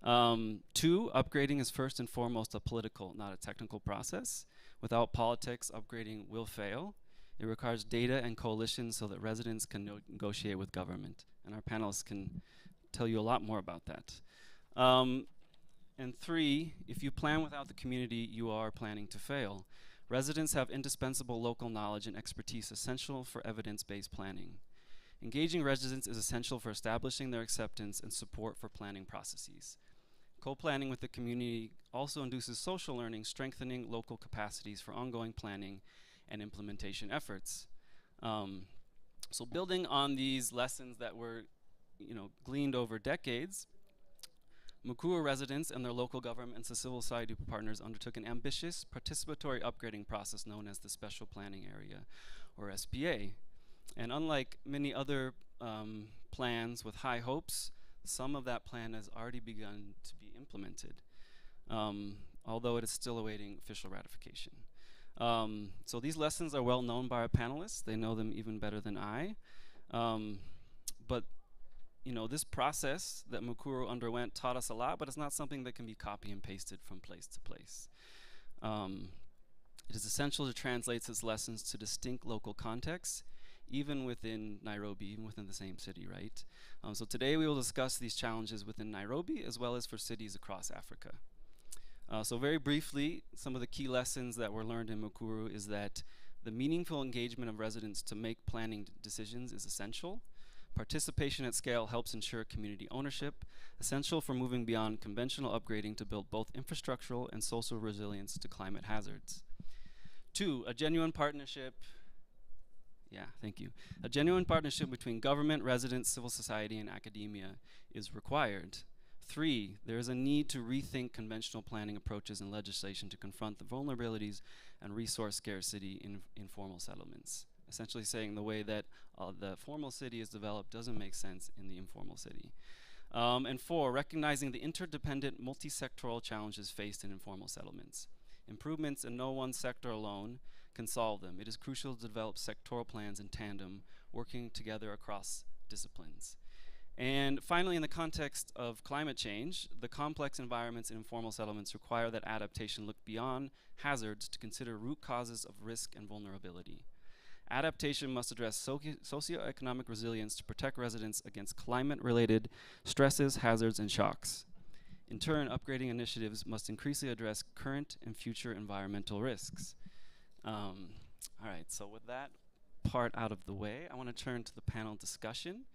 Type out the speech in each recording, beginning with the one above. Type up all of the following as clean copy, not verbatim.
Two, upgrading is first and foremost a political, not a technical process. Without politics, upgrading will fail. It requires data and coalitions so that residents can negotiate with government. And our panelists can tell you a lot more about that. And three, if you plan without the community, you are planning to fail. Residents have indispensable local knowledge and expertise essential for evidence-based planning. Engaging residents is essential for establishing their acceptance and support for planning processes. Co-planning with the community also induces social learning, strengthening local capacities for ongoing planning and implementation efforts. So building on these lessons that were gleaned over decades, Mukuru residents and their local governments and civil society partners undertook an ambitious participatory upgrading process known as the Special Planning Area, or SPA. And unlike many other plans with high hopes, some of that plan has already begun to be implemented, although it is still awaiting official ratification. So these lessons are well known by our panelists. They know them even better than I. But this process that Mukuru underwent taught us a lot, but it's not something that can be copy and pasted from place to place. It is essential to translate its lessons to distinct local contexts, even within Nairobi, even within the same city, right? So today we will discuss these challenges within Nairobi as well as for cities across Africa. So very briefly, some of the key lessons that were learned in Mukuru is that the meaningful engagement of residents to make planning decisions is essential. Participation at scale helps ensure community ownership, essential for moving beyond conventional upgrading to build both infrastructural and social resilience to climate hazards. Two, a genuine partnership. Yeah, thank you. A genuine partnership between government, residents, civil society, and academia is required. Three, there is a need to rethink conventional planning approaches and legislation to confront the vulnerabilities and resource scarcity in informal settlements. Essentially saying the way that the formal city is developed doesn't make sense in the informal city. And four, recognizing the interdependent multi-sectoral challenges faced in informal settlements. Improvements in no one sector alone can solve them. It is crucial to develop sectoral plans in tandem, working together across disciplines. And finally, in the context of climate change, the complex environments in informal settlements require that adaptation look beyond hazards to consider root causes of risk and vulnerability. Adaptation must address socioeconomic resilience to protect residents against climate-related stresses, hazards, and shocks. In turn, upgrading initiatives must increasingly address current and future environmental risks. All right, so with that part out of the way, I want to turn to the panel discussion.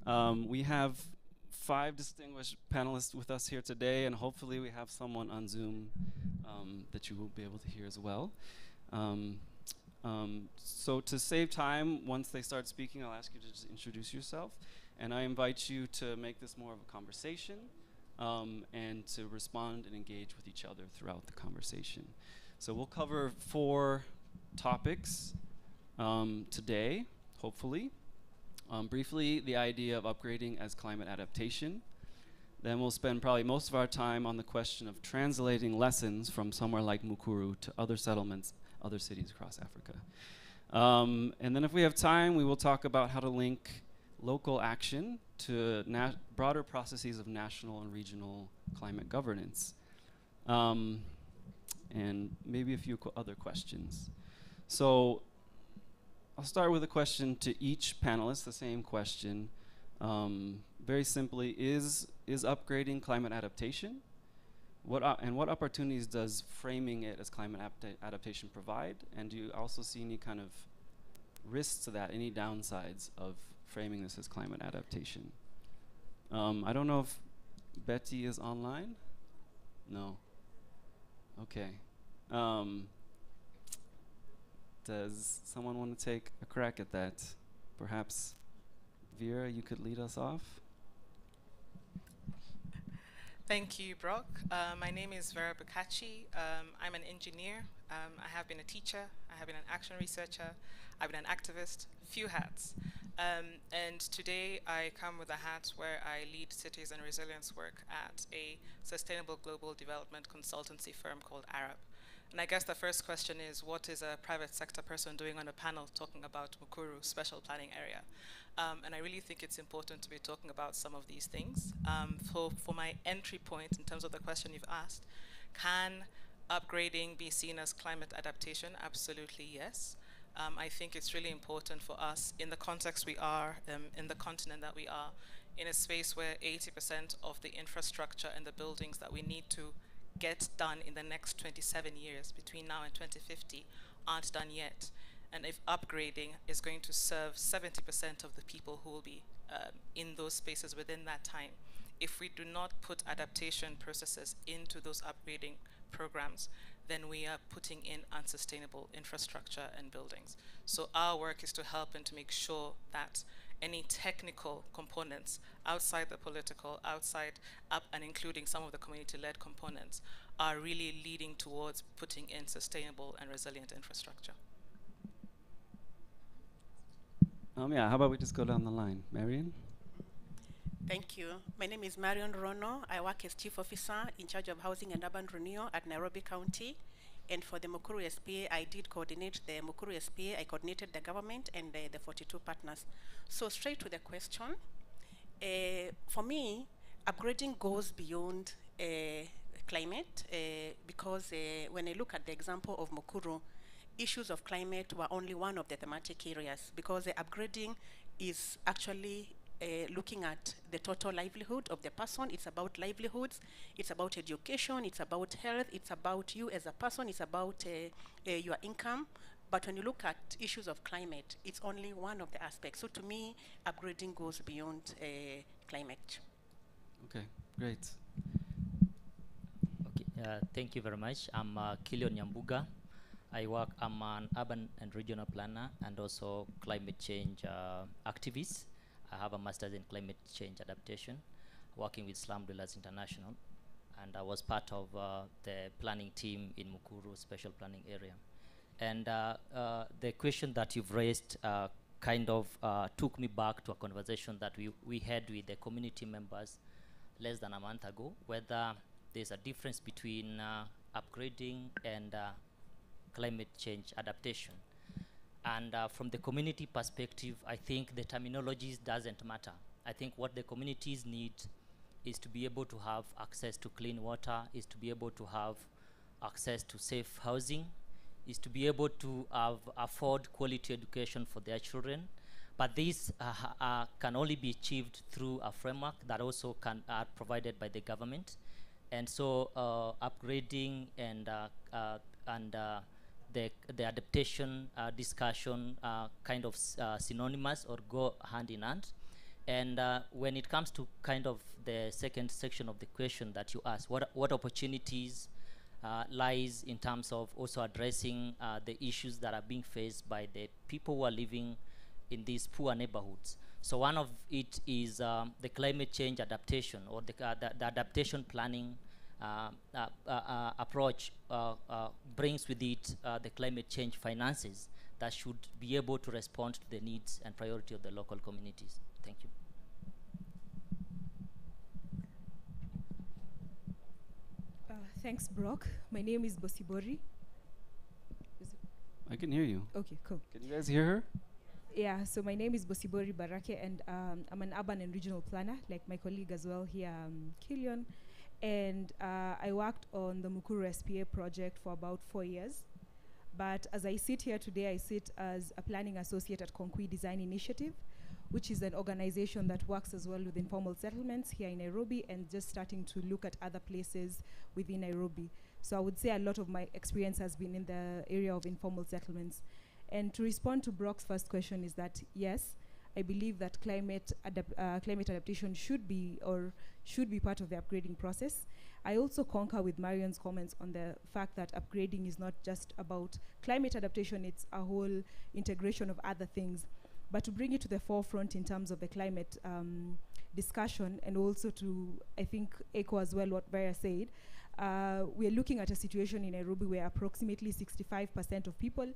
We have 5 distinguished panelists with us here today, and hopefully we have someone on Zoom that you will be able to hear as well. So to save time, once they start speaking, I'll ask you to just introduce yourself. And I invite you to make this more of a conversation and to respond and engage with each other throughout the conversation. So we'll cover 4 topics today, hopefully. Briefly, the idea of upgrading as climate adaptation. Then we'll spend probably most of our time on the question of translating lessons from somewhere like Mukuru to other settlements, other cities across Africa. And then if we have time, we will talk about how to link local action to broader processes of national and regional climate governance. And maybe a few other questions. So I'll start with a question to each panelist, the same question. Very simply, is upgrading climate adaptation? What opportunities does framing it as climate adaptation provide? And do you also see any kind of risks to that, any downsides of framing this as climate adaptation? I don't know if Betty is online. No. Okay. Does someone want to take a crack at that? Perhaps Vera, you could lead us off. Thank you, Brock. My name is Vera Bukachi. I'm an engineer. I have been a teacher. I have been an action researcher. I've been an activist, few hats. And today I come with a hat where I lead cities and resilience work at a sustainable global development consultancy firm called Arab. And I guess the first question is, what is a private sector person doing on a panel talking about Mukuru Special Planning Area? And I really think it's important to be talking about some of these things. For my entry point, in terms of the question you've asked, can upgrading be seen as climate adaptation? Absolutely, yes. I think it's really important for us, in the context we are, in the continent that we are, in a space where 80% of the infrastructure and the buildings that we need to get done in the next 27 years, between now and 2050, aren't done yet. And if upgrading is going to serve 70% of the people who will be in those spaces within that time, if we do not put adaptation processes into those upgrading programs, then we are putting in unsustainable infrastructure and buildings. So our work is to help and to make sure that any technical components outside the political, outside up and including some of the community-led components, are really leading towards putting in sustainable and resilient infrastructure. Yeah, how about we just go down the line? Marion? Thank you. My name is Marion Rono. I work as Chief Officer in charge of Housing and Urban Renewal at Nairobi County. And for the Mukuru SPA, I did coordinate the Mukuru SPA. I coordinated the government and the 42 partners. So straight to the question. For me, upgrading goes beyond climate because when I look at the example of Mukuru, issues of climate were only one of the thematic areas because the upgrading is actually looking at the total livelihood of the person. It's about livelihoods, it's about education, it's about health, it's about you as a person, it's about your income. But when you look at issues of climate, it's only one of the aspects. So to me, upgrading goes beyond climate. Okay, great. Okay, thank you very much. I'm Kilion Nyambuga. I'm an urban and regional planner and also climate change activist. I have a master's in climate change adaptation, working with Slum Dwellers International, and I was part of the planning team in Mukuru Special Planning Area. And the question that you've raised kind of took me back to a conversation that we had with the community members less than a month ago, whether there's a difference between upgrading and climate change adaptation. And from the community perspective, I think the terminologies doesn't matter. I think what the communities need is to be able to have access to clean water, is to be able to have access to safe housing, is to be able to afford quality education for their children. But these can only be achieved through a framework that also are provided by the government. And so upgrading and the adaptation discussion kind of synonymous or go hand in hand. And when it comes to kind of the second section of the question that you asked, what opportunities lies in terms of also addressing the issues that are being faced by the people who are living in these poor neighborhoods. So one of it is the climate change adaptation, or the adaptation planning approach brings with it the climate change finances that should be able to respond to the needs and priority of the local communities. Thank you. Thanks, Brock. My name is Bosibori. I can hear you. Okay, cool. Can you guys hear her? Yeah, so my name is Bosibori Barake, and I'm an urban and regional planner, like my colleague as well here, Kilion. And I worked on the Mukuru SPA project for about 4 years. But as I sit here today, I sit as a planning associate at Konkui Design Initiative, which is an organization that works as well with informal settlements here in Nairobi and just starting to look at other places within Nairobi. So I would say a lot of my experience has been in the area of informal settlements. And to respond to Brock's first question is that, yes, I believe that climate adaptation should be part of the upgrading process. I also concur with Marion's comments on the fact that upgrading is not just about climate adaptation, it's a whole integration of other things. But to bring it to the forefront in terms of the climate discussion, and also to, I think, echo as well what Vera said, we're looking at a situation in Nairobi where approximately 65% of people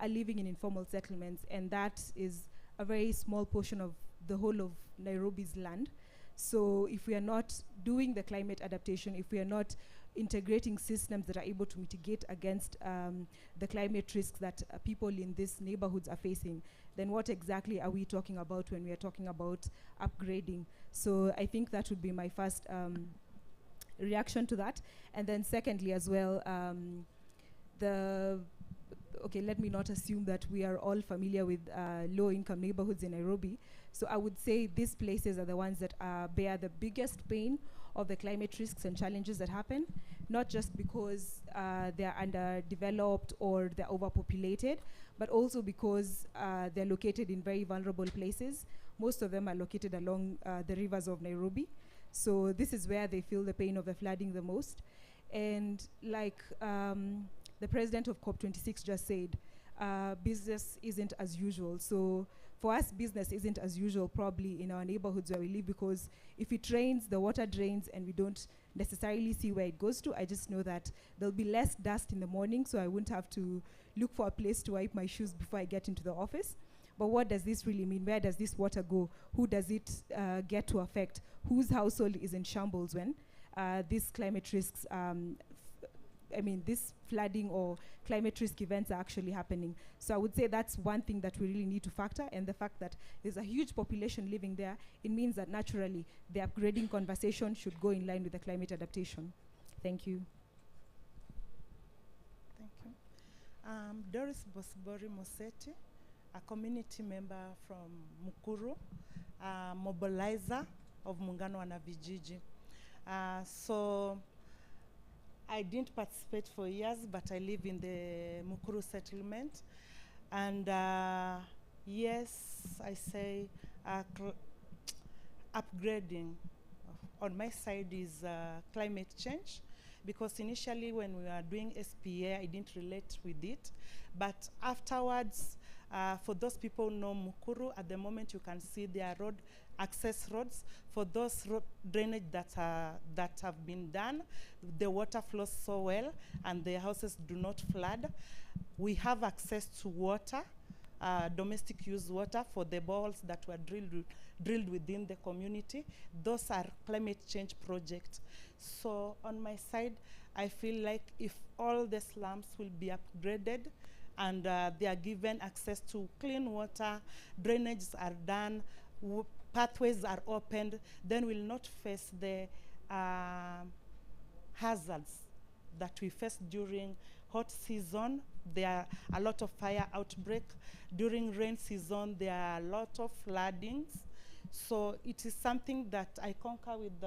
are living in informal settlements, and that is a very small portion of the whole of Nairobi's land. So if we are not doing the climate adaptation, if we are not integrating systems that are able to mitigate against the climate risks that people in these neighborhoods are facing, then what exactly are we talking about when we are talking about upgrading? So I think that would be my first reaction to that. And then secondly as well, okay, let me not assume that we are all familiar with low-income neighborhoods in Nairobi. So I would say these places are the ones that bear the biggest pain of the climate risks and challenges that happen, not just because they're underdeveloped or they're overpopulated, but also because they're located in very vulnerable places. Most of them are located along the rivers of Nairobi. So this is where they feel the pain of the flooding the most. And like the president of COP26 just said, business isn't as usual. So for us, business isn't as usual probably in our neighborhoods where we live, because if it rains, the water drains and we don't necessarily see where it goes to. I just know that there'll be less dust in the morning, so I wouldn't have to look for a place to wipe my shoes before I get into the office. But what does this really mean? Where does this water go? Who does it get to affect? Whose household is in shambles when these climate risks, this flooding or climate risk events are actually happening? So I would say that's one thing that we really need to factor, and the fact that there's a huge population living there, it means that naturally the upgrading conversation should go in line with the climate adaptation. Thank you. Thank you. Doris Bosibori Moseti, a community member from Mukuru, a mobilizer of Muungano wa Vijiji. So I didn't participate for years, but I live in the Mukuru settlement. And yes, I say upgrading on my side is climate change, because initially when we were doing SPA, I didn't relate with it. But afterwards, for those people who know Mukuru, at the moment you can see their road access roads. For those drainage that have been done, the water flows so well and the houses do not flood. We have access to water, domestic use water for the boreholes that were drilled within the community. Those are climate change projects. So on my side, I feel like if all the slums will be upgraded and they are given access to clean water, drainages are done, pathways are opened, then we'll not face the hazards that we face during hot season. There are a lot of fire outbreak. During rain season, there are a lot of floodings. So it is something that I concur with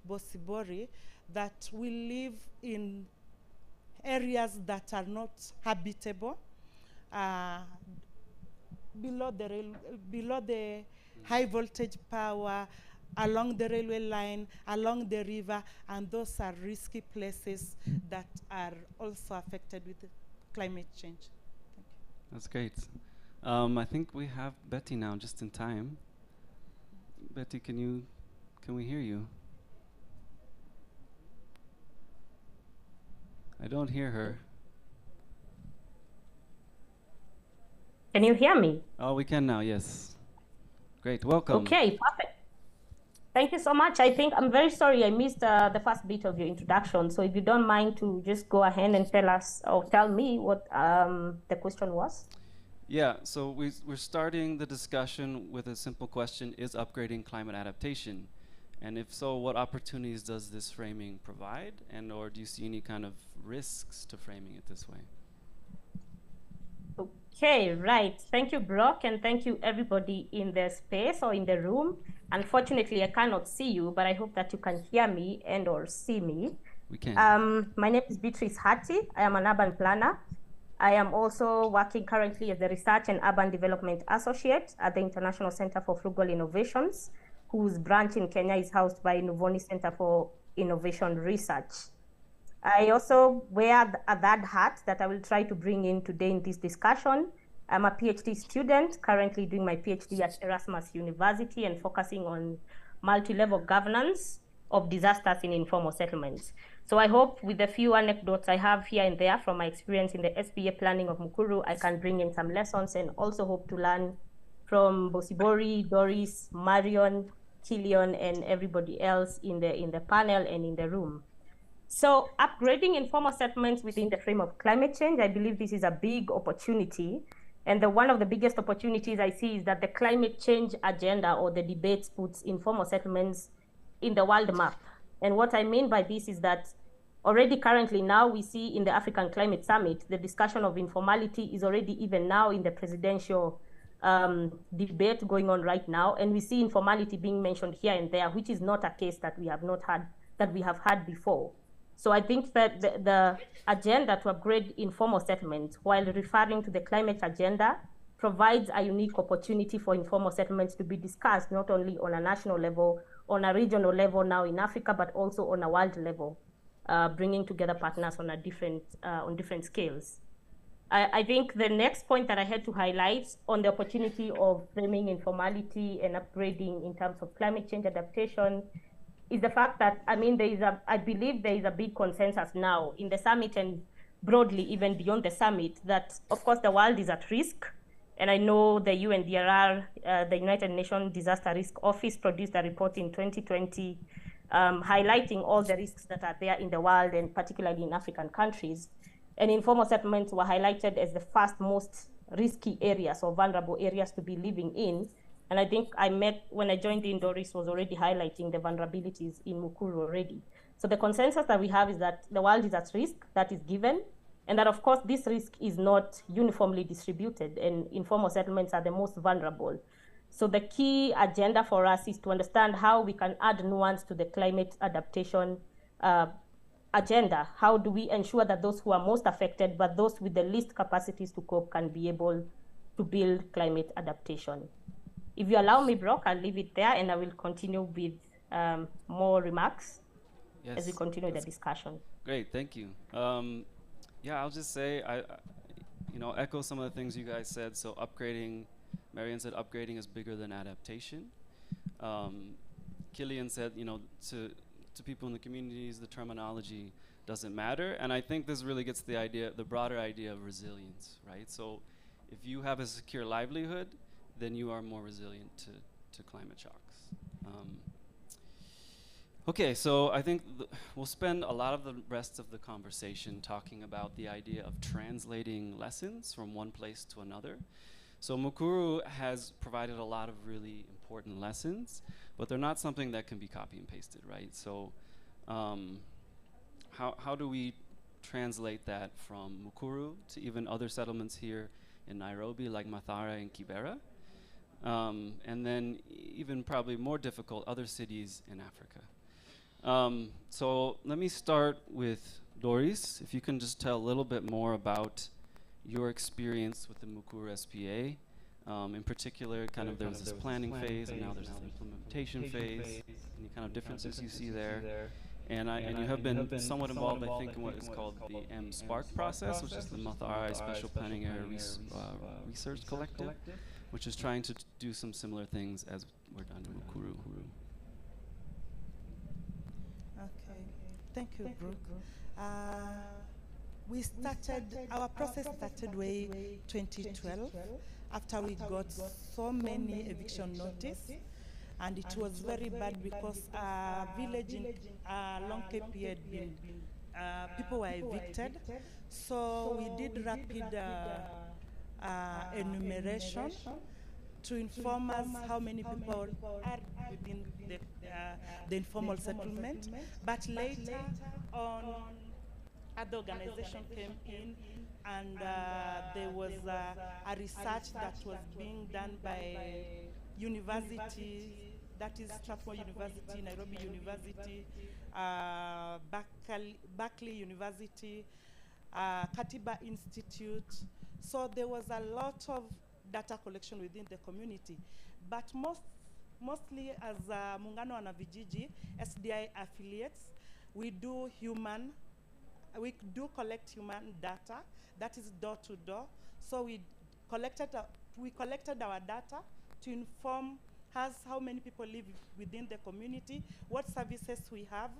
Bosibori, that we live in areas that are not habitable, below the high voltage power, along the railway line, along the river, and those are risky places that are also affected with climate change. Thank you. That's great. I think we have Betty now, just in time. Betty, can we hear you? I don't hear her. Can you hear me? Oh, we can now, yes. Great, welcome. Okay, perfect. Thank you so much. I think I'm very sorry I missed the first bit of your introduction. So if you don't mind to just go ahead and tell us, or tell me what the question was. Yeah, so we're starting the discussion with a simple question: is upgrading climate adaptation? And if so, what opportunities does this framing provide? And or do you see any kind of risks to framing it this way? Okay, right. Thank you, Brock, and thank you everybody in the space or in the room. Unfortunately, I cannot see you, but I hope that you can hear me and or see me. We can. My name is Beatrice Hati. I am an urban planner. I am also working currently as the Research and Urban Development Associate at the International Center for Frugal Innovations, whose branch in Kenya is housed by Nuvoni Center for Innovation Research. I also wear a third hat that I will try to bring in today in this discussion. I'm a PhD student, currently doing my PhD at Erasmus University and focusing on multi-level governance of disasters in informal settlements. So I hope with the few anecdotes I have here and there from my experience in the SPA planning of Mukuru, I can bring in some lessons, and also hope to learn from Bosibori, Doris, Marion, Killian and everybody else in the panel and in the room. So upgrading informal settlements within the frame of climate change, I believe this is a big opportunity. And one of the biggest opportunities I see is that the climate change agenda or the debates puts informal settlements in the world map. And what I mean by this is that already currently now we see in the African Climate Summit, the discussion of informality is already even now in the presidential debate going on right now. And we see informality being mentioned here and there, which is not a case that we have had before. So I think that the agenda to upgrade informal settlements while referring to the climate agenda provides a unique opportunity for informal settlements to be discussed, not only on a national level, on a regional level now in Africa, but also on a world level, bringing together partners on different scales. I think the next point that I had to highlight on the opportunity of framing informality and upgrading in terms of climate change adaptation is the fact that, I believe there is a big consensus now in the summit and broadly even beyond the summit that, of course, the world is at risk. And I know the UNDRR, the United Nations Disaster Risk Office, produced a report in 2020 highlighting all the risks that are there in the world and particularly in African countries. And informal settlements were highlighted as the first most risky areas or vulnerable areas to be living in. And I think when I joined in, Doris was already highlighting the vulnerabilities in Mukuru already. So the consensus that we have is that the world is at risk, that is given, and that of course this risk is not uniformly distributed and informal settlements are the most vulnerable. So the key agenda for us is to understand how we can add nuance to the climate adaptation agenda. How do we ensure that those who are most affected, but those with the least capacities to cope, can be able to build climate adaptation? If you allow me, Brock, I'll leave it there and I will continue with more remarks as we continue the discussion. Great, thank you. Yeah, I'll just say, I echo some of the things you guys said. So upgrading, Marian said upgrading is bigger than adaptation. Killian said, to people in the communities, the terminology doesn't matter. And I think this really gets the broader idea of resilience, right? So if you have a secure livelihood, then you are more resilient to climate shocks. Okay, so I think we'll spend a lot of the rest of the conversation talking about the idea of translating lessons from one place to another. So Mukuru has provided a lot of really important lessons, but they're not something that can be copy and pasted, right? So how do we translate that from Mukuru to even other settlements here in Nairobi, like Mathare and Kibera? And then even probably more difficult, other cities in Africa. So let me start with Doris. If you can just tell a little bit more about your experience with the Mukuru SPA. In particular, kind of there was this planning phase, and now there's this implementation phase. Any kind of differences you see there? And you have been somewhat involved, I think, in what is called the MSPARC process, which is the Mathare Special Planning Area Research Collective, which is trying to do some similar things as we're done in Mukuru. Okay, thank you, Brooke. Our process started way 2012 after we got so many eviction notice, and it was very bad because village in Long KP had been, people were evicted, so we did rapid enumeration to inform us how many people are within the informal settlement, but later on other organizations came in, and there was a research that was being done by university, that is Strathmore University, Nairobi University, Berkeley University, Katiba Institute. So there was a lot of data collection within the community, but mostly as Muungano Wana Vijiji, SDI affiliates, we do collect human data, that is door to door. So we collected our data to inform us how many people live within the community, what services we have,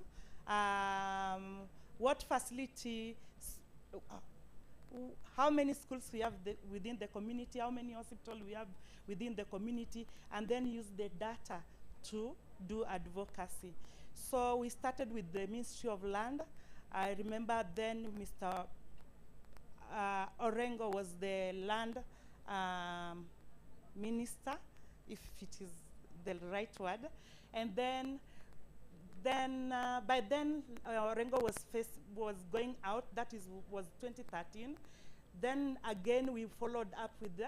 what facilities, how many schools we have within the community, how many hospitals we have within the community, and then use the data to do advocacy. So we started with the Ministry of Land. I remember then Mr. Orengo was the land minister, if it is the right word. And then by then Orengo was going out. That was 2013. Then again we followed up with the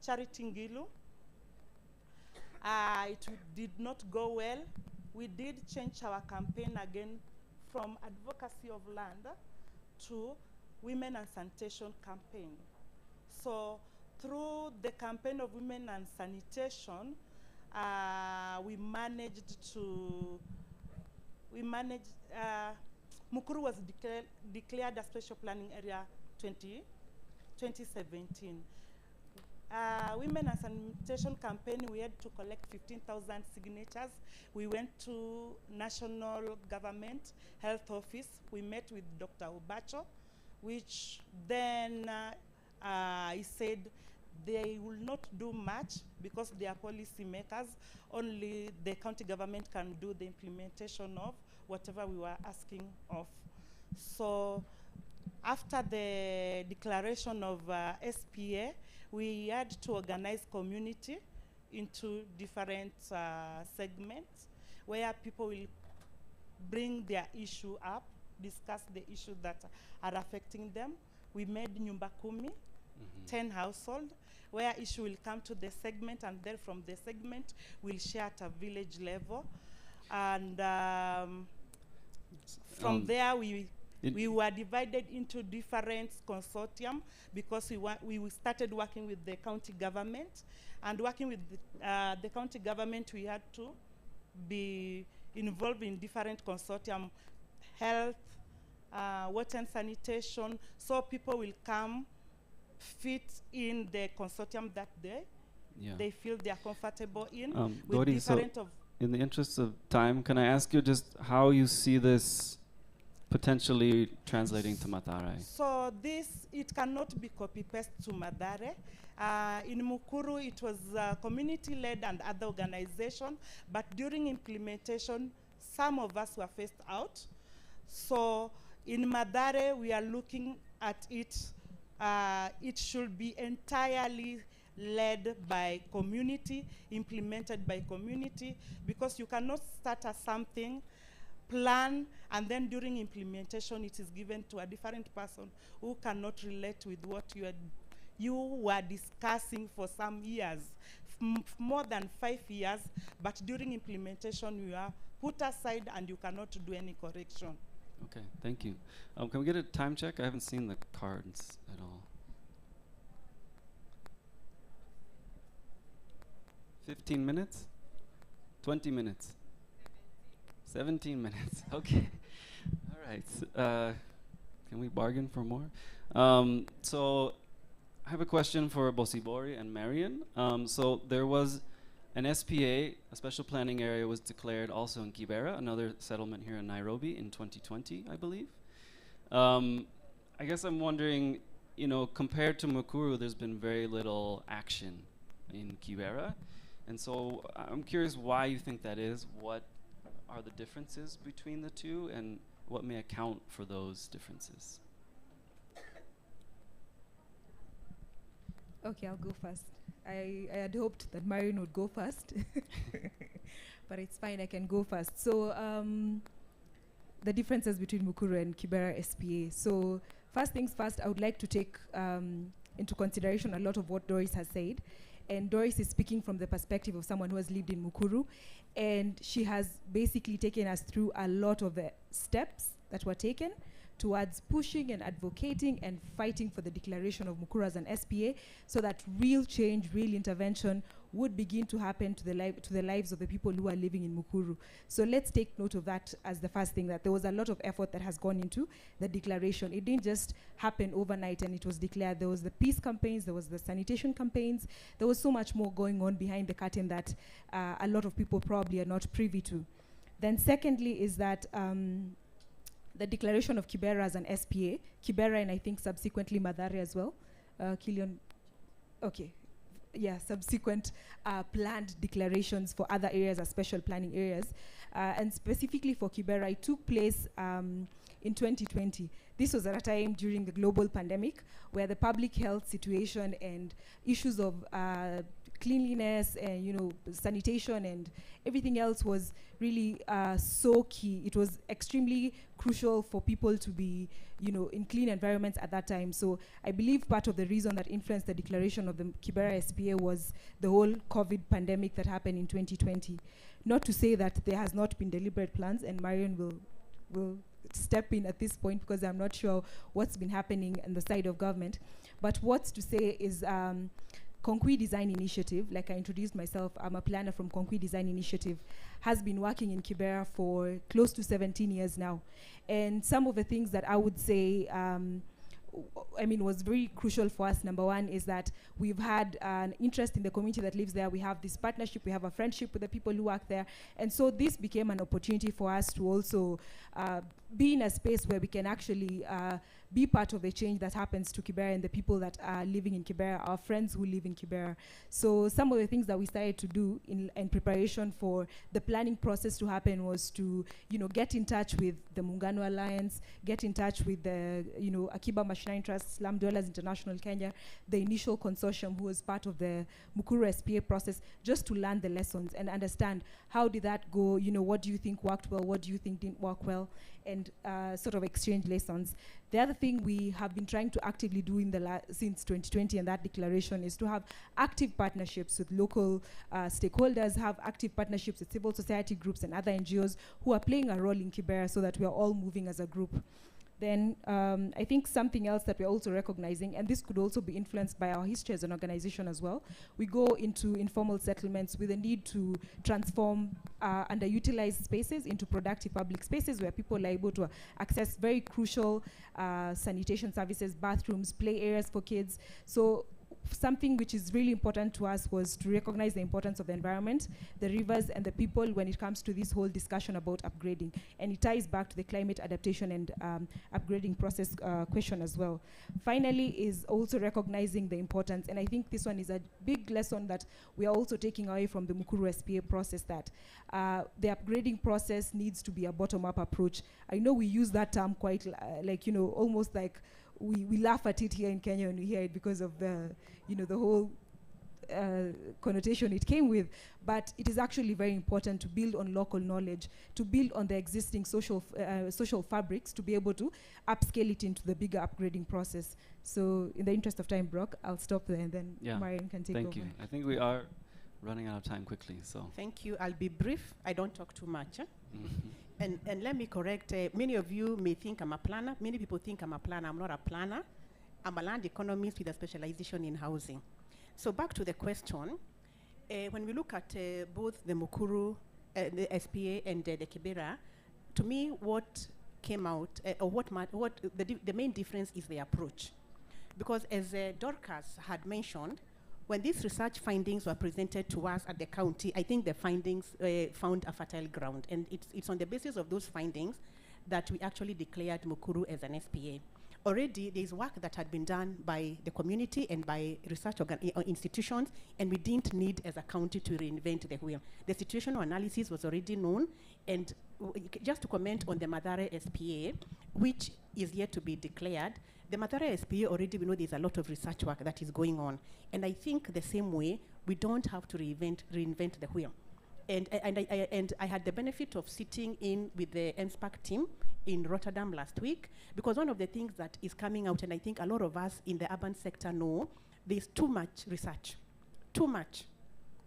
Charity Ngilu. It did not go well. We did change our campaign again from advocacy of land to women and sanitation campaign. So through the campaign of women and sanitation, Mukuru was declared a special planning area 2017. Women and sanitation campaign, we had to collect 15,000 signatures. We went to national government health office. We met with Dr. Obacho, which then he said they will not do much because they are policy makers. Only the county government can do the implementation of whatever we were asking of. So after the declaration of SPA, we had to organize community into different segments where people will bring their issue up, discuss the issues that are affecting them. We made Nyumba Kumi, 10 households, where issue will come to the segment, and then from the segment we'll share at a village level. And from there we were divided into different consortium because we started working with the county government, and working with the county government we had to be involved in different consortium, health, water and sanitation, so people will come fit in the consortium that they feel they are comfortable in. With Dori, different so in the interest of time, can I ask you just how you see this potentially translating to Mathare? So it cannot be copy-paste to Mathare. In Mukuru, it was community-led and other organization, but during implementation, some of us were phased out. So in Mathare, we are looking at it. It should be entirely led by community, implemented by community, because you cannot start as something, plan, and then during implementation it is given to a different person who cannot relate with what you were discussing for some years, more than 5 years, but during implementation you are put aside and you cannot do any correction. Okay, thank you. Can we get a time check? I haven't seen the cards at all. 15 minutes? 20 minutes? 17 minutes. Okay. All right. Can we bargain for more? So I have a question for Bosibori and Marion. So there was an SPA, a special planning area, was declared also in Kibera, another settlement here in Nairobi in 2020, I believe. I guess I'm wondering, compared to Mukuru, there's been very little action in Kibera. And so I'm curious why you think that is. What are the differences between the two, and what may account for those differences? Okay, I'll go first. I had hoped that Marion would go first, but it's fine, I can go first. So the differences between Mukuru and Kibera SPA. So first things first, I would like to take into consideration a lot of what Doris has said. And Doris is speaking from the perspective of someone who has lived in Mukuru, and she has basically taken us through a lot of the steps that were taken towards pushing and advocating and fighting for the declaration of Mukuru as an SPA, so that real change, real intervention would begin to happen to the lives of the people who are living in Mukuru. So let's take note of that as the first thing, that there was a lot of effort that has gone into the declaration. It didn't just happen overnight and it was declared. There was the peace campaigns, there was the sanitation campaigns, there was so much more going on behind the curtain that a lot of people probably are not privy to. Then secondly is that the declaration of Kibera as an SPA, Kibera and I think subsequently Mathare as well. Kilian, okay. subsequent planned declarations for other areas as special planning areas. And specifically for Kibera, it took place in 2020. This was at a time during the global pandemic where the public health situation and issues of cleanliness and sanitation and everything else was really so key. It was extremely crucial for people to be in clean environments at that time. So I believe part of the reason that influenced the declaration of the Kibera SPA was the whole COVID pandemic that happened in 2020. Not to say that there has not been deliberate plans, and Marion will step in at this point because I'm not sure what's been happening on the side of government. But what's to say is Konkwi Design Initiative, like I introduced myself, I'm a planner from Konkwi Design Initiative, has been working in Kibera for close to 17 years now. And some of the things that I would say was very crucial for us. Number one is that we've had an interest in the community that lives there. We have this partnership, we have a friendship with the people who work there. And so this became an opportunity for us to also be in a space where we can actually be part of the change that happens to Kibera and the people that are living in Kibera, our friends who live in Kibera. So some of the things that we started to do in preparation for the planning process to happen was to, get in touch with the Muungano Alliance, get in touch with the, Akiba Mashinani Trust, Slum Dwellers International Kenya, the initial consortium who was part of the Mukuru SPA process, just to learn the lessons and understand how did that go, what do you think worked well, what do you think didn't work well, and sort of exchange lessons. The other thing we have been trying to actively do since 2020 and that declaration is to have active partnerships with local stakeholders, have active partnerships with civil society groups and other NGOs who are playing a role in Kibera so that we are all moving as a group. Then I think something else that we're also recognizing, and this could also be influenced by our history as an organization as well, we go into informal settlements with a need to transform underutilized spaces into productive public spaces where people are able to access very crucial sanitation services, bathrooms, play areas for kids. So something which is really important to us was to recognize the importance of the environment, the rivers, and the people when it comes to this whole discussion about upgrading. And it ties back to the climate adaptation and upgrading process question as well. Finally is also recognizing the importance, and I think this one is a big lesson that we are also taking away from the Mukuru SPA process, that the upgrading process needs to be a bottom-up approach. I know we use that term quite almost like we laugh at it here in Kenya when we hear it because of the whole connotation it came with, but it is actually very important to build on local knowledge, to build on the existing social fabrics, to be able to upscale it into the bigger upgrading process. So in the interest of time, Brock, I'll stop there and then Marion can take over. Thank you. I think we are running out of time quickly, so. Thank you. I'll be brief. I don't talk too much. And let me correct, many of you may think I'm a planner. Many people think I'm a planner. I'm not a planner. I'm a land economist with a specialization in housing. So back to the question, when we look at both the Mukuru, the SPA and the Kibera, to me what came out, or the main difference is the approach. Because as Dorcas had mentioned, when these research findings were presented to us at the county, I think the findings found a fertile ground. And it's on the basis of those findings that we actually declared Mukuru as an SPA. Already, there's work that had been done by the community and by research institutions, and we didn't need, as a county, to reinvent the wheel. The situational analysis was already known, and just to comment on the Mathare SPA, which is yet to be declared, the Mathare SPA already, we know there's a lot of research work that is going on. And I think the same way, we don't have to reinvent the wheel. And I had the benefit of sitting in with the NSPAC team in Rotterdam last week, because one of the things that is coming out, and I think a lot of us in the urban sector know, there's too much research, too much.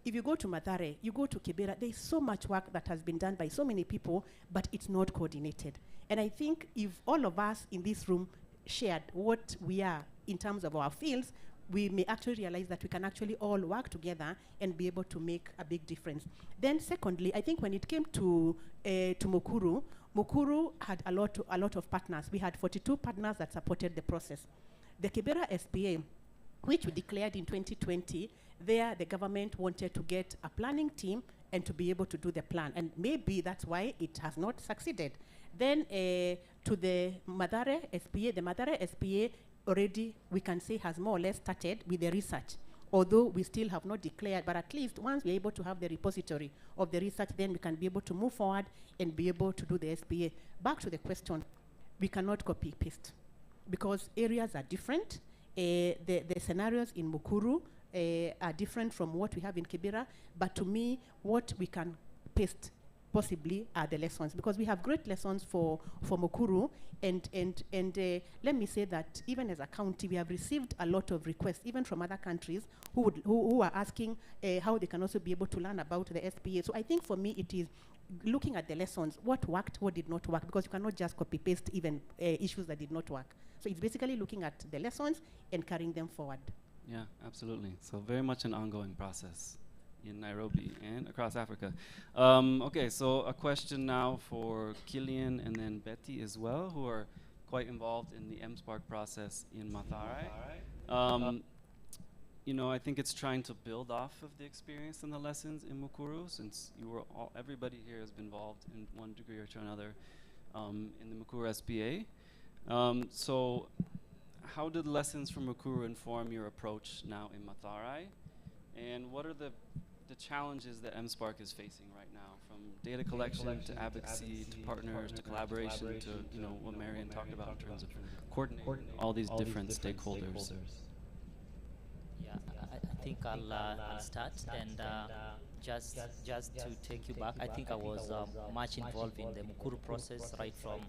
If you go to Mathare, you go to Kibera, there's so much work that has been done by so many people, but it's not coordinated. And I think if all of us in this room shared what we are in terms of our fields, we may actually realize that we can actually all work together and be able to make a big difference. Then secondly, I think when it came to Mukuru, Mukuru had a lot of partners. We had 42 partners that supported the process. The Kibera SPA, which we declared in 2020, there the government wanted to get a planning team and to be able to do the plan. And maybe that's why it has not succeeded. Then to the Mathare SPA already, we can say, has more or less started with the research. although we still have not declared, but at least once we're able to have the repository of the research, then we can be able to move forward and be able to do the SPA. Back to the question, we cannot copy paste because areas are different. The scenarios in Mukuru are different from what we have in Kibera, but to me, what we can paste possibly are the lessons, because we have great lessons for Mukuru, and let me say that even as a county, we have received a lot of requests, even from other countries, who are asking how they can also be able to learn about the SPA. So I think for me, it is looking at the lessons, what worked, what did not work, because you cannot just copy-paste even issues that did not work. So it's basically looking at the lessons and carrying them forward. Yeah, absolutely. So very much an ongoing process in Nairobi and across Africa. Okay, so a question now for Killian and then Betty as well, who are quite involved in the MSpark process in Mathare. You know, I think it's trying to build off of the experience and the lessons in Mukuru, since you were everybody here has been involved in one degree or to another in the Mukuru SPA. So how did lessons from Mukuru inform your approach now in Mathare? And what are the challenges that MSpark is facing right now, from data collection to advocacy to partners to collaboration to, you know, what Marion talked about in terms of coordinating all these different stakeholders? Yeah, I think I'll start, and just to take you back, I think I was much involved in the Mukuru process, right from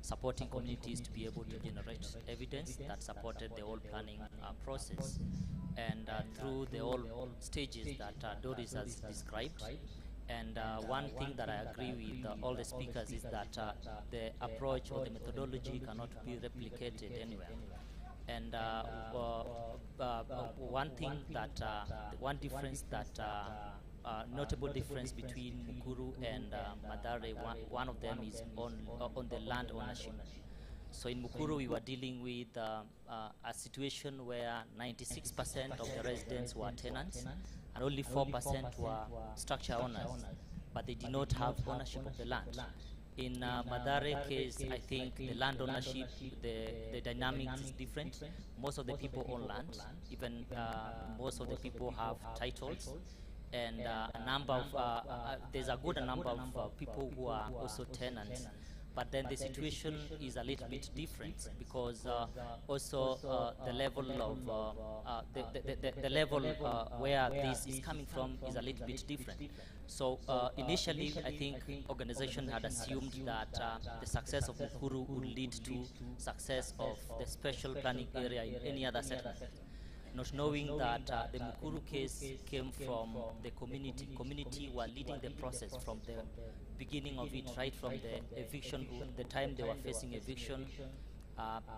supporting communities to be able to generate evidence that supported the whole planning process, and through the whole stages that Doris has described. And one thing that I agree with all the speakers is that the approach or the methodology cannot be replicated anywhere. And one difference that notable difference between Mukuru and Mathare, one of them is on the land ownership. So in Mukuru, we were dealing with a situation where 96% of the residents were tenants and only 4% were structure owners, but they did not have ownership of the land. In Mathare case, I think the land ownership, the dynamics is different. Most of the people own land, even most of the people have titles, and there's a good number of people who are also tenants. But then the situation is a little bit different, because also the level of the level where this is coming from is a little bit different. So initially, I think organization had assumed that the success of Mukuru would lead to success of the special planning area in any other settlement, not knowing that the Mukuru case came from the community. Community were leading the process from the beginning of it, right from the eviction, the time they were facing eviction,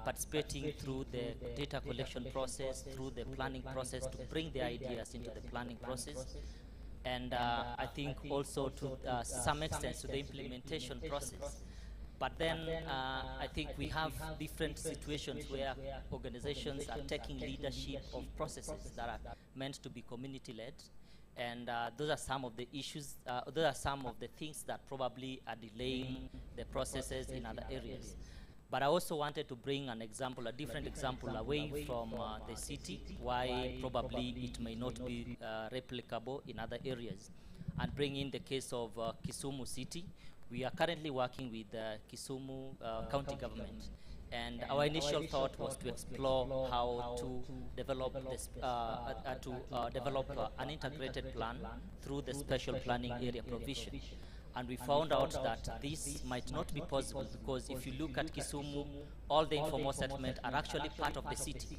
participating through the data collection process, through the planning process, to bring the ideas into the planning process. And I think also to some extent to the implementation process. But then I think we have different situations where organizations are taking leadership of processes that are meant to be community-led. And those are some of the issues, those are some of the things that probably are delaying the processes in other areas. But I also wanted to bring an example, a different example away from the city, why probably it may not be replicable in other areas, and bring in the case of Kisumu City. We are currently working with Kisumu County Government, and our initial thought was to explore how to develop this, an integrated plan through the special planning area provision. And we found out that this might not be possible, because if you look at Kisumu, all the informal settlements are actually part of the city.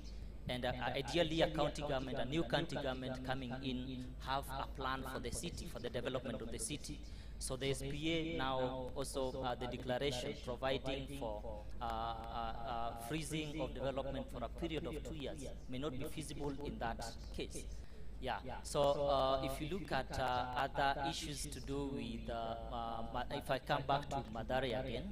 And ideally, a county government, a new county government coming in, have a plan for the city, for the development of the city. So the SPA now also the declaration providing for freezing of development for a period of 2 years may not be feasible in that case. Yeah. So if you look at other issues to do with, if I come back to Mathare again,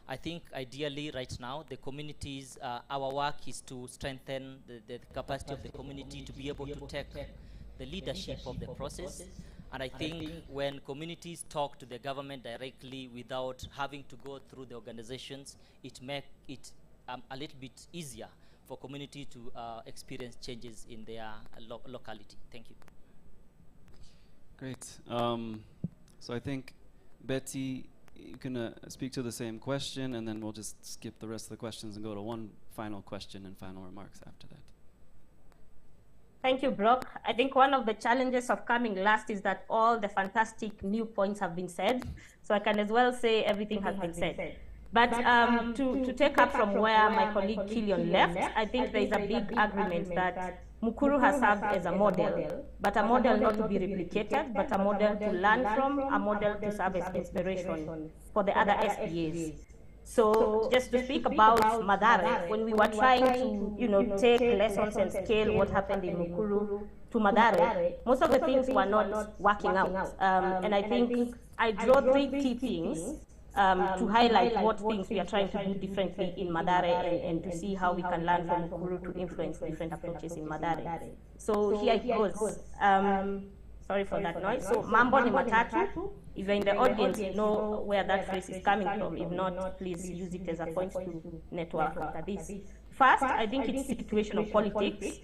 I think ideally right now the communities, our work is to strengthen the capacity of the community to be able to take the leadership of the process. And I think when communities talk to the government directly without having to go through the organizations, it makes it a little bit easier for for community to experience changes in their locality. Thank you. Great. So I think, Betty, you can speak to the same question, and then we'll just skip the rest of the questions and go to one final question and final remarks after that. Thank you, Brock. I think one of the challenges of coming last is that all the fantastic new points have been said. So I can as well say everything has been said. But to take up from where my colleague Killian left, I think there is a big agreement that Mukuru has served as a model, but a model not to be replicated, but a model to learn from, a model to serve as inspiration for the other SPAs. So just to speak about Mathare, when we were trying to, take lessons and scale what happened in Mukuru to Mathare, most of the things were not working out. And I think I draw 3 key things to highlight what things we are trying to do differently in Mathare and to see how we can learn from Mukuru to influence different approaches in Mathare. So here it goes. Sorry for that noise. So Mambo ni Matatu. If you're in the audience, you know where that phrase is coming from. If not, please use it as a point to network after this. First, I think it's situational politics.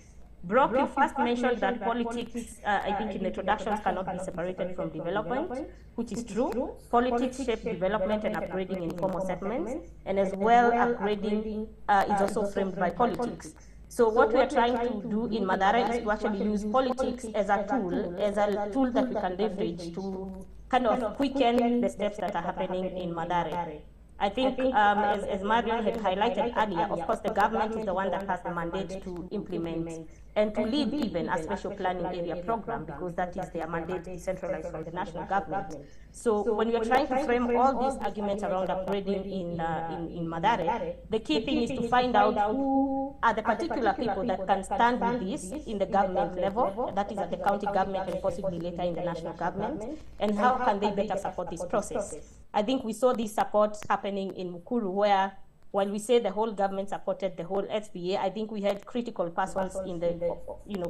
Brock, you first mentioned that politics, I think in introductions, cannot be separated from development, which is true. Politics shape development and upgrading informal settlements, and as well upgrading is also framed by politics. So what we are trying to do in Mathare is to actually use politics as a tool that we can leverage to kind of quicken the steps that are happening in Mathare. I think, as Marion had highlighted earlier, of course, the government is the one that has the mandate to implement and to lead even a special planning area program, because that is their mandate decentralized from the national government. So when we are trying to frame all these arguments around upgrading in Mathare, the key thing is to find out who are the particular people that can stand with this in the government level, that is at the county government and possibly later in the national government, and how can they better support this process. I think we saw this support happening in Mukuru, where while we say the whole government supported the whole SPA, I think we had critical persons in the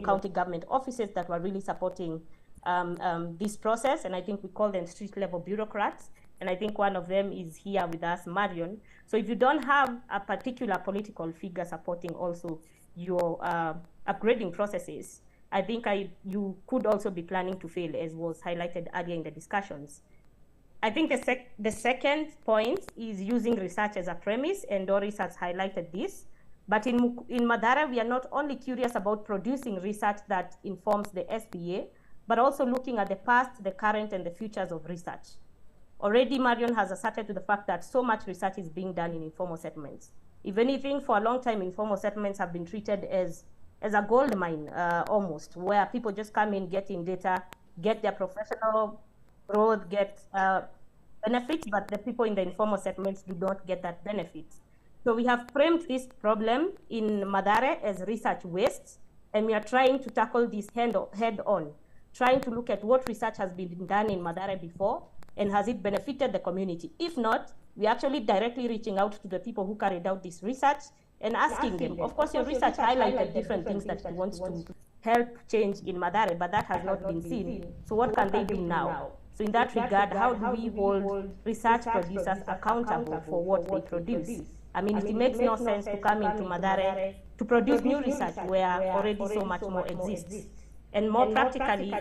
county government offices that were really supporting this process, and I think we call them street level bureaucrats, and I think one of them is here with us, Marion. So if you don't have a particular political figure supporting also your upgrading processes, I think you could also be planning to fail, as was highlighted earlier in the discussions. I think the second point is using research as a premise, and Doris has highlighted this. But in Mathare, we are not only curious about producing research that informs the SPA, but also looking at the past, the current, and the futures of research. Already, Marion has asserted to the fact that so much research is being done in informal settlements. If anything, for a long time, informal settlements have been treated as a gold mine, almost, where people just come in, get in data, get their professional growth, get benefits, but the people in the informal settlements do not get that benefit. So we have framed this problem in Mathare as research waste, and we are trying to tackle this head on, trying to look at what research has been done in Mathare before, and has it benefited the community? If not, we're actually directly reaching out to the people who carried out this research and asking them, of course, your research highlighted different things that you want to help change in Mathare, but that has not been seen. So what can they do now? So in that regard, how do we hold research producers accountable for what they produce? I mean, it makes no sense to come into Mathare to produce new research where already so much more exists. And more practically,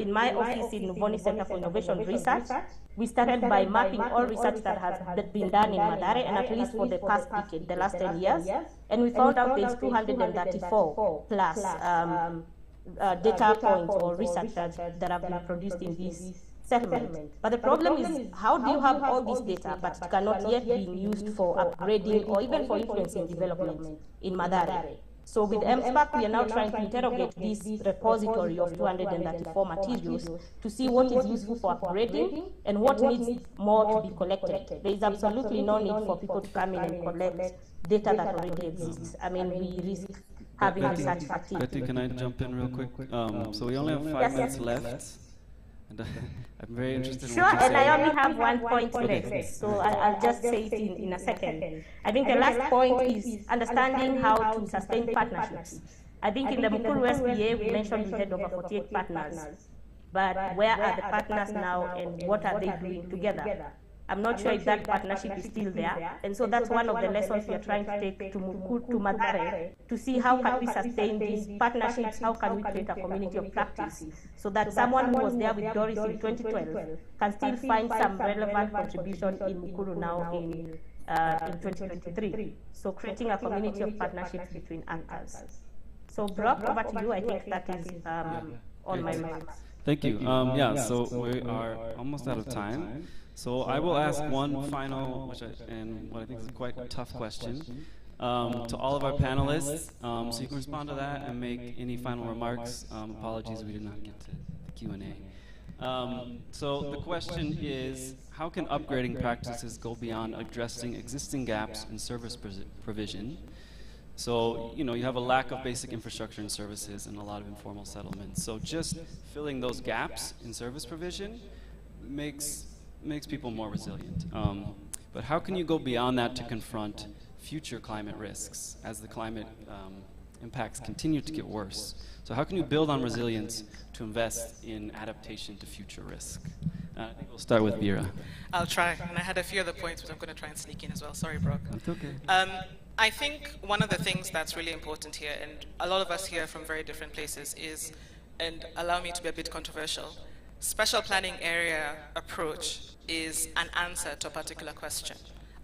in my office in Nuvoni Center for Innovation Research, we started by mapping all research that has been done in Mathare, and at least for the past decade, the last 10 years. And we found out there's 234 plus data points or research that have been produced in this settlement. But the problem is, how do you have all this data but it cannot yet be used for upgrading or even for influencing development in Mathare? So with MSPAC, we are now trying to interrogate this repository of 234 materials to see what is useful for upgrading and what needs more to be collected. There is absolutely no need for people to come in and collect data that already exists. I mean, we risk having research fatigue. Betty, can I jump in real quick? So we only have 5 minutes left. And I'm very interested in Sure, what you and say. I only have 1 point left, so I'll just say it in a second. I think the last point is understanding how to sustain partnerships. I think in the Mukuru SPA, we mentioned we had over 48 partners. But where are the partners now, and what are they doing together? I'm not sure if that partnership is still there. And so that's one of the lessons we are trying to take to Mathare to see how can we sustain these partnerships, how can we create a community of practice so that someone who was there with Doris in 2012 can still find some relevant contribution in Mukuru now in 2023. So creating a community of partnerships between actors. So Brock, over to you. I think that is all my remarks. Thank you. So we are almost out of time. So I will ask one final, and what I think is quite a tough question, to all of our panelists. So you can respond to that and make any final remarks. Apologies, we did not get to the Q&A. So the question is, how can upgrading practices go beyond addressing existing gaps in service provision? So, you have a lack of basic infrastructure and services in a lot of informal settlements. So just filling those gaps in service provision makes people more resilient. But how can you go beyond that to confront future climate risks as the climate impacts continue to get worse? So how can you build on resilience to invest in adaptation to future risk? I think we'll start with Vera. I'll try, and I had a few other points, which I'm going to try and sneak in as well. Sorry, Brock. That's okay. I think one of the things that's really important here, and a lot of us here from very different places, is, and allow me to be a bit controversial, special planning area approach is an answer to a particular question,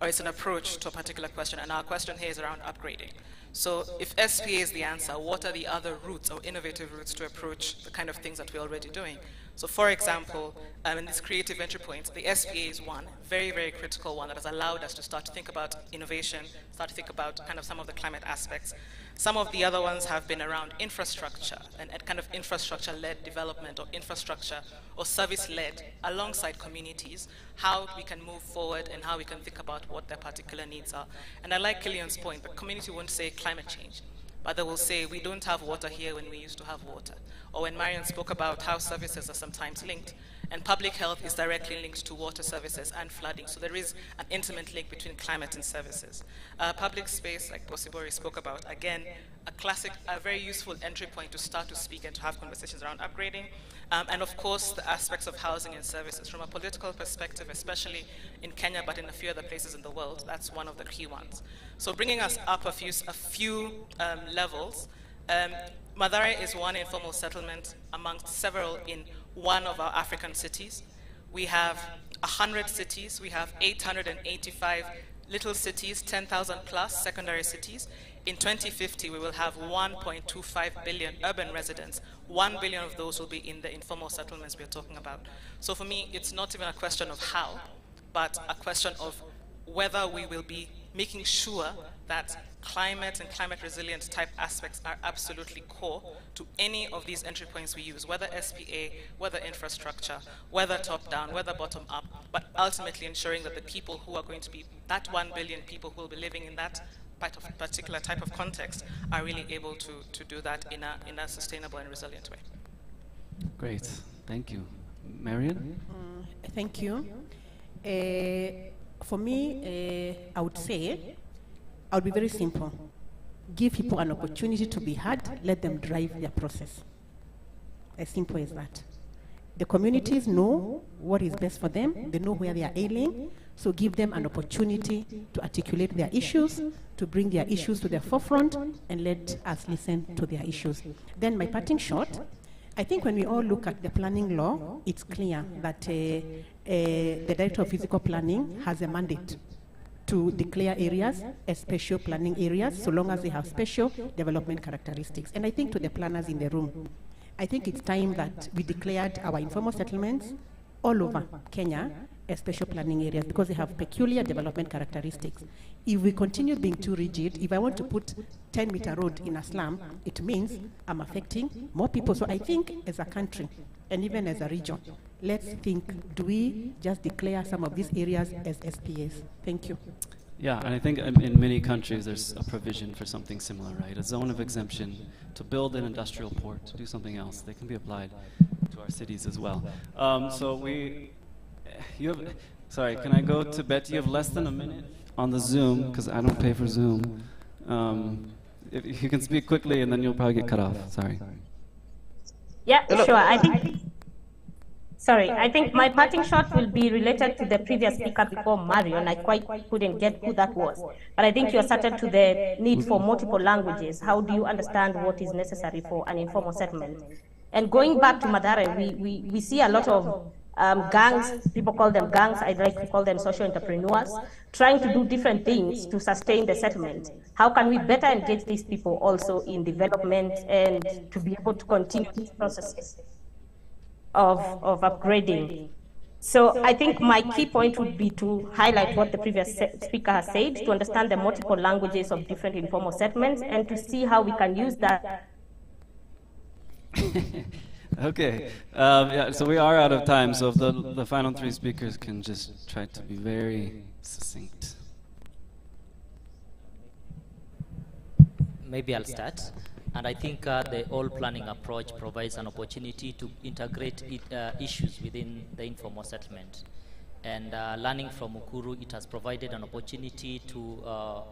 or it's an approach to a particular question, and our question here is around upgrading. So if SPA is the answer, what are the other routes or innovative routes to approach the kind of things that we're already doing? So for example, in these creative entry points, the SPA is one, very, very critical one that has allowed us to start to think about innovation, start to think about kind of some of the climate aspects. Some of the other ones have been around infrastructure and kind of infrastructure-led development or infrastructure or service-led alongside communities, how we can move forward and how we can think about what their particular needs are. And I like Killian's point, but community won't say climate change, but they will say we don't have water here when we used to have water. Or when Marion spoke about how services are sometimes linked, and public health is directly linked to water services and flooding. So there is an intimate link between climate and services. Public space, like Bosibori spoke about, again, a very useful entry point to start to speak and to have conversations around upgrading. And of course, the aspects of housing and services. From a political perspective, especially in Kenya, but in a few other places in the world, that's one of the key ones. So bringing us up a few levels, Mathare is one informal settlement amongst several in one of our African cities. We have 100 cities. We have 885 little cities, 10,000 plus secondary cities. In 2050, we will have 1.25 billion urban residents. 1 billion of those will be in the informal settlements we're talking about. So for me, it's not even a question of how, but a question of whether we will be making sure that climate and climate resilience type aspects are absolutely core to any of these entry points we use, whether SPA, whether infrastructure, whether top-down, whether bottom-up, but ultimately ensuring that the people who are going to be, that 1 billion people who will be living in that particular type of context are really able to do that in a sustainable and resilient way. Great, thank you. Marion? Thank you. For me, I would say, I would be very simple. Give people an opportunity to be heard, let them drive their process. As simple as that. The communities know what is best for them, they know where they are ailing, so give them an opportunity to articulate their issues, to bring their issues to the forefront, and let us listen to their issues. Then my parting shot, I think when we all look at the planning law, it's clear that the Director of Physical Planning has a mandate to declare areas as special planning areas, so long as they have special development characteristics. And I think to the planners in the room, I think it's time that we declared our informal settlements all over Kenya as special planning areas because they have peculiar development characteristics. If we continue being too rigid, if I want to put 10-meter road in a slum, it means I'm affecting more people. So I think as a country, and even as a region, let's think, do we just declare some of these areas as SPAs? Thank you. Yeah, and I think in many countries there's a provision for something similar, right? A zone of exemption to build an industrial port, to do something else. They can be applied to our cities as well. Sorry, can I go to Betty? You have less than a minute on the Zoom, because I don't pay for Zoom. If you can speak quickly, and then you'll probably get cut off. Sorry. Yeah, sure. I think Sorry, I think my parting shot will be related to the previous speaker before Marion. I quite couldn't get who that was. But I think you asserted to the need for multiple languages. How do you understand what is necessary for an informal settlement? And going back to Mathare, we see a lot of gangs, people call them gangs, I like to call them social entrepreneurs, trying to do different things to sustain the settlement. How can we better engage these people also in development and to be able to continue these processes of upgrading? So I think my key point would be to highlight what the previous speaker has said, to understand the multiple languages of different informal settlements and to see how we can use that. Okay, yeah, so we are out of time, so if the final three speakers can just try to be very succinct. Maybe I'll start. And I think the all planning approach provides an opportunity to integrate issues within the informal settlement. And learning from Mukuru, it has provided an opportunity to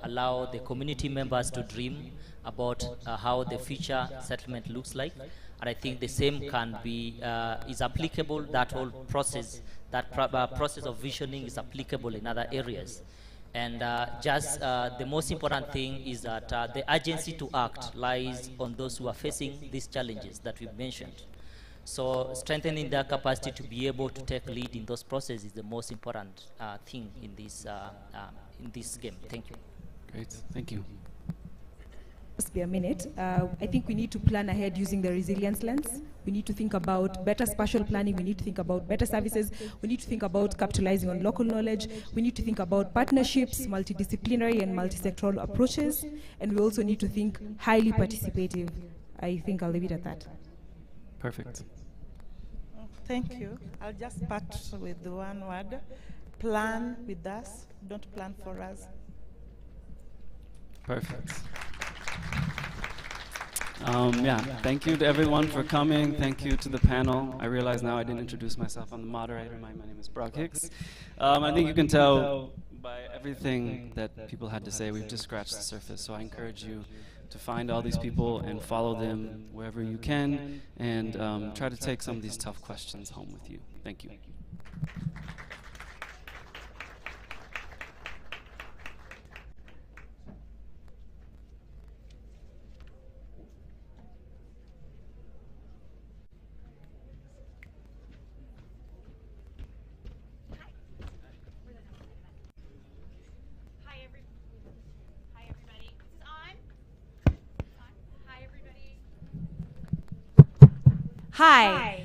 allow the community members to dream about how the future settlement looks like. And I think the same can be, is applicable, that whole process, that process of visioning is applicable in other areas. And just the most important thing is that the urgency to act lies on those who are facing these challenges that we've mentioned. So strengthening their capacity to be able to take lead in those processes is the most important thing in this game. Thank you. Great, thank you. Just be a minute. I think we need to plan ahead using the resilience lens. We need to think about better spatial planning. We need to think about better services. We need to think about capitalizing on local knowledge. We need to think about partnerships, multidisciplinary and multi-sectoral approaches. And we also need to think highly participative. I think I'll leave it at that. Perfect. Thank you. I'll just start with the one word. Plan with us, don't plan for us. Perfect. Yeah, thank you to everyone for coming. Thank you to the panel. I realize now I didn't introduce myself. I'm the moderator. My name is Brock Hicks. I think you can tell by everything that people had to say, we've just scratched the surface. So I encourage you to find all these people and follow them wherever you can, and try to take some of these tough questions home with you. Thank you. Hi.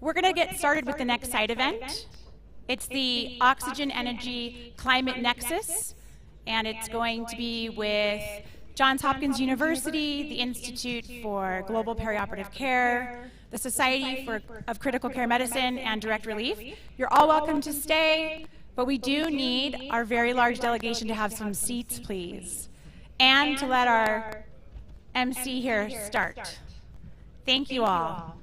We're going to get started with the next side event. It's the Oxygen Energy Climate Nexus, and it's going to be with Johns Hopkins University, the Institute for Global Perioperative Care, the Society of Critical Care Medicine, and Direct Relief. You're all welcome to stay, but we do need our very large delegation to have some seats, please, and to let our MC here start. Thank you all.